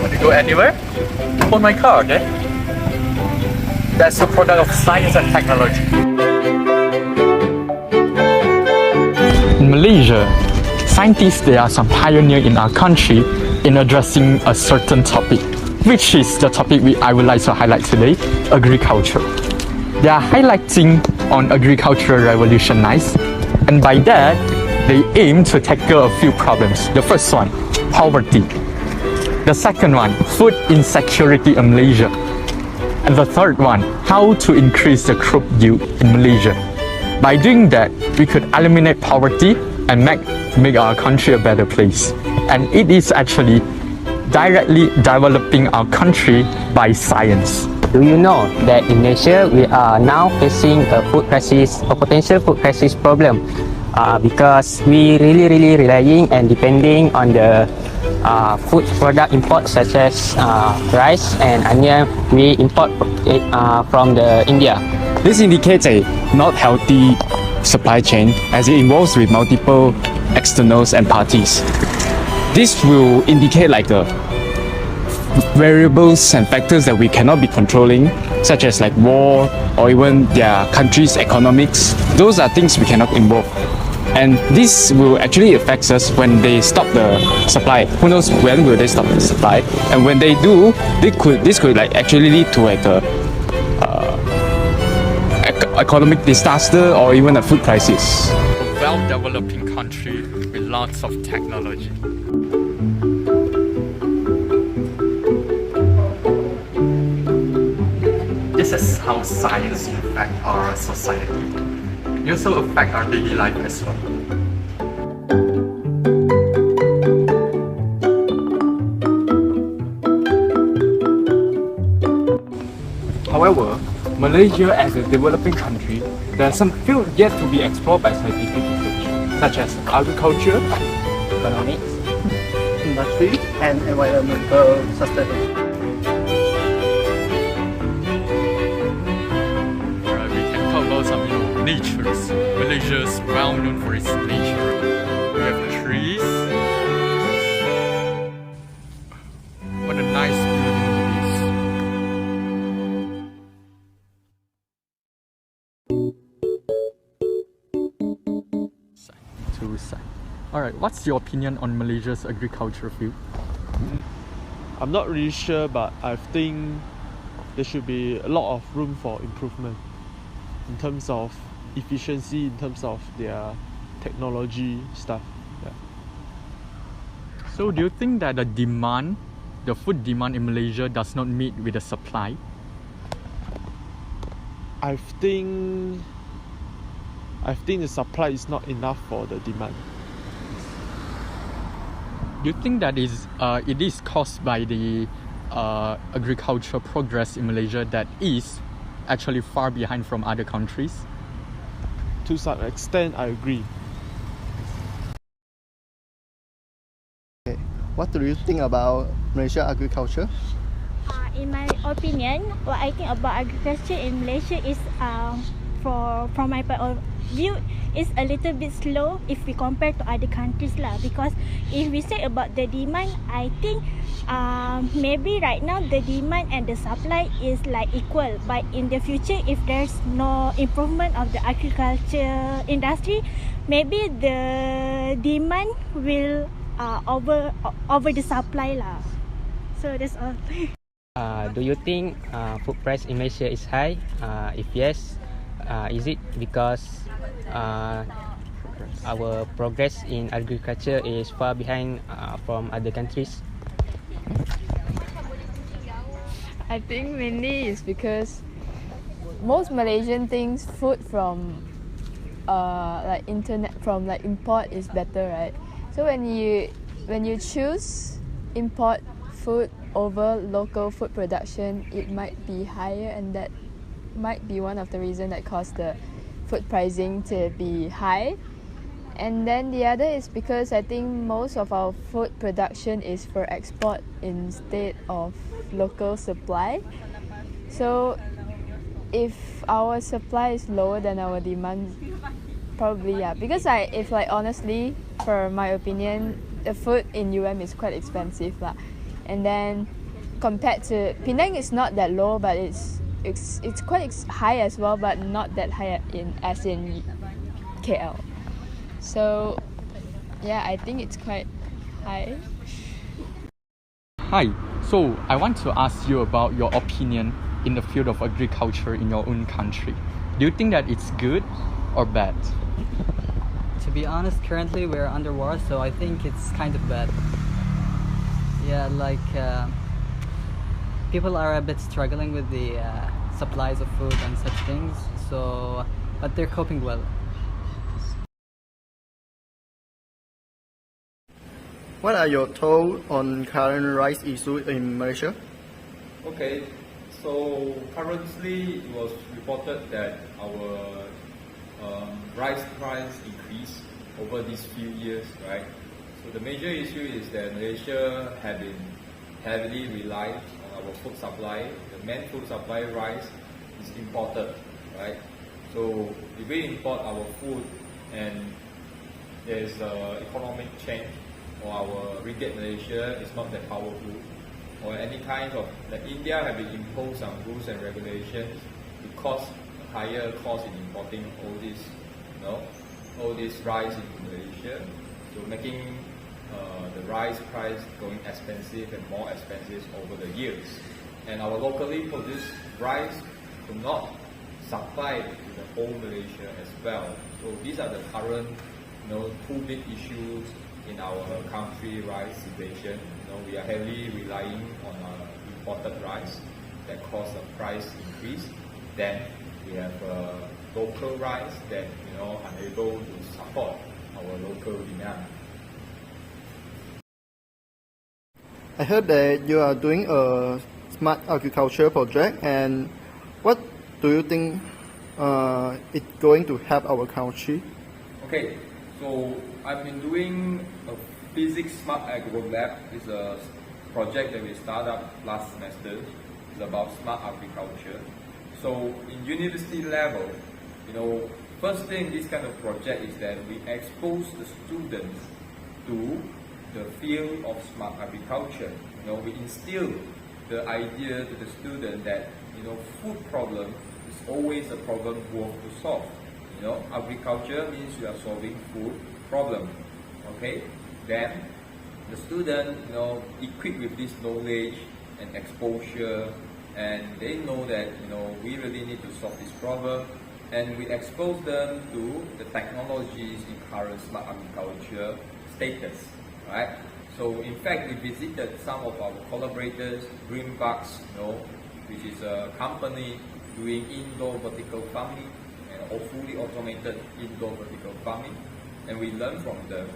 Want to go anywhere? On my car, okay? That's a product of science and technology. In Malaysia, scientists, they are some pioneers in our country in addressing a certain topic, which is the topic I would like to highlight today, agriculture. They are highlighting on agricultural revolutionize, and by that, they aim to tackle a few problems. The first one, poverty. The second one, food insecurity in Malaysia. And the third one, how to increase the crop yield in Malaysia. By doing that, we could eliminate poverty and make our country a better place. And it is actually directly developing our country by science. Do you know that in Malaysia we are now facing a food crisis, a potential food crisis problem, because we really relying and depending on the food product imports such as rice and onion we import from the India. This indicates a not healthy supply chain as it involves with multiple externals and parties. This will indicate like variables and factors that we cannot be controlling, such as like war or even their country's economics. Those are things we cannot involve. And this will actually affect us when they stop the supply. Who knows when will they stop the supply? And when they do, this could like actually lead to like a economic disaster or even a food crisis. A well-developing country with lots of technology. This is how science affects our society. It also affects our daily life as well. However, Malaysia as a developing country, there are some fields yet to be explored by scientific research, such as agriculture, economics, industry, and environmental sustainability. We can talk about some, nature. Malaysia is well known for its nature. We have trees. What a nice building it is. Alright, what's your opinion on Malaysia's agriculture field? I'm not really sure, but I think there should be a lot of room for improvement in terms of efficiency, in terms of their technology stuff. Yeah. So do you think that the food demand in Malaysia does not meet with the supply? I think the supply is not enough for the demand. Do you think that it is caused by the agricultural progress in Malaysia that is actually far behind from other countries? To some extent, I agree. Okay. What do you think about Malaysia agriculture? In my opinion, what I think about agriculture in Malaysia is, from my point of view, is a little bit slow if we compare to other countries lah. Because if we say about the demand, I think maybe right now the demand and the supply is like equal. But in the future, if there's no improvement of the agriculture industry, maybe the demand will over the supply lah. So that's all. Do you think food price in Malaysia is high? If yes, is it because our progress in agriculture is far behind from other countries? I think mainly it's because most Malaysian thinks food from import is better, right? So when you choose import food over local food production, it might be higher, and that might be one of the reasons that caused the food pricing to be high. And then the other is because I think most of our food production is for export instead of local supply. So if our supply is lower than our demand, Probably, yeah. Because if honestly, for my opinion, the food in UM is quite expensive lah. And then compared to Penang, it's not that low, but it's quite high as well, but not that high as in KL. So yeah, I think it's quite high. Hi, so I want to ask you about your opinion in the field of agriculture in your own country. Do you think that it's good or bad? To be honest, currently we're under war, so I think it's kind of bad. Yeah, like people are a bit struggling with the supplies of food and such things, so but they're coping well. What are your thoughts on current rice issue in Malaysia? Okay, so currently it was reported that our rice price increased over these few years, right? So the major issue is that Malaysia have been heavily reliant on our food supply. The main food supply rice is imported, right? So if we import our food and there's economic change, or our ringgit Malaysia is not that powerful, or any kind of India have been imposed some rules and regulations because higher cost in importing all this rice into Malaysia, so making the rice price going expensive and more expensive over the years. And our locally produced rice could not supply to the whole Malaysia as well. So these are the current two big issues in our country rice situation. We are heavily relying on imported rice that cause a price increase. Then we have local rice that unable to support our local demand. I heard that you are doing a smart agriculture project, and what do you think it's going to help our country? Okay, so I've been doing a physics smart agro lab. It's a project that we started up last semester. It's about smart agriculture. So in university level, first thing this kind of project is that we expose the students to the field of smart agriculture. We instill the idea to the student that food problem is always a problem worth to solve. Agriculture means you are solving food problem. Okay, then the student equipped with this knowledge and exposure, and they know that we really need to solve this problem, and we expose them to the technologies in current smart agriculture status, right? So in fact, we visited some of our collaborators, Greenbucks, which is a company doing indoor vertical farming or fully automated indoor vertical farming, and we learn from them.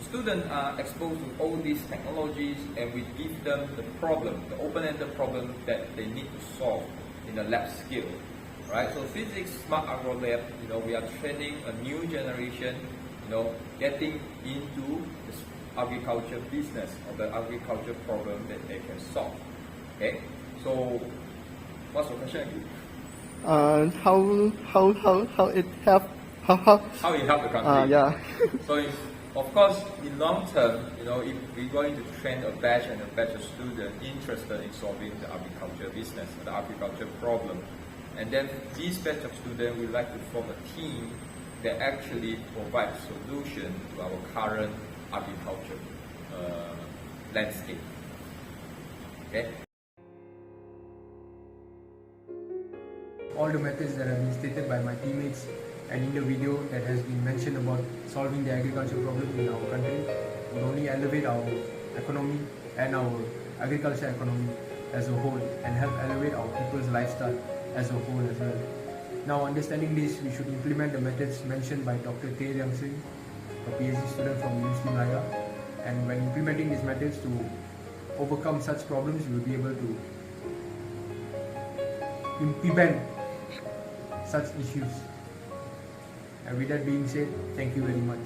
Students are exposed to all these technologies, and we give them the problem, the open-ended problem that they need to solve in a lab skill, right? So physics smart agro lab, we are training a new generation, getting into the agriculture business or the agriculture problem that they can solve. Okay, so what's your question again? How it help? How it help the country? Yeah. So of course, in long term, if we're going to train a batch and a batch of students interested in solving the agriculture business, the agriculture problem, and then this batch of students would like to form a team that actually provides solution to our current agriculture landscape. Okay. All the methods that have been stated by my teammates and in the video that has been mentioned about solving the agriculture problem in our country would only elevate our economy and our agriculture economy as a whole, and help elevate our people's lifestyle as a whole as well. Now, understanding this, we should implement the methods mentioned by Dr. Tay Liang Sing, a PhD student from University Malaya, and when implementing these methods to overcome such problems, we will be able to prevent such issues. And with that being said, thank you very much.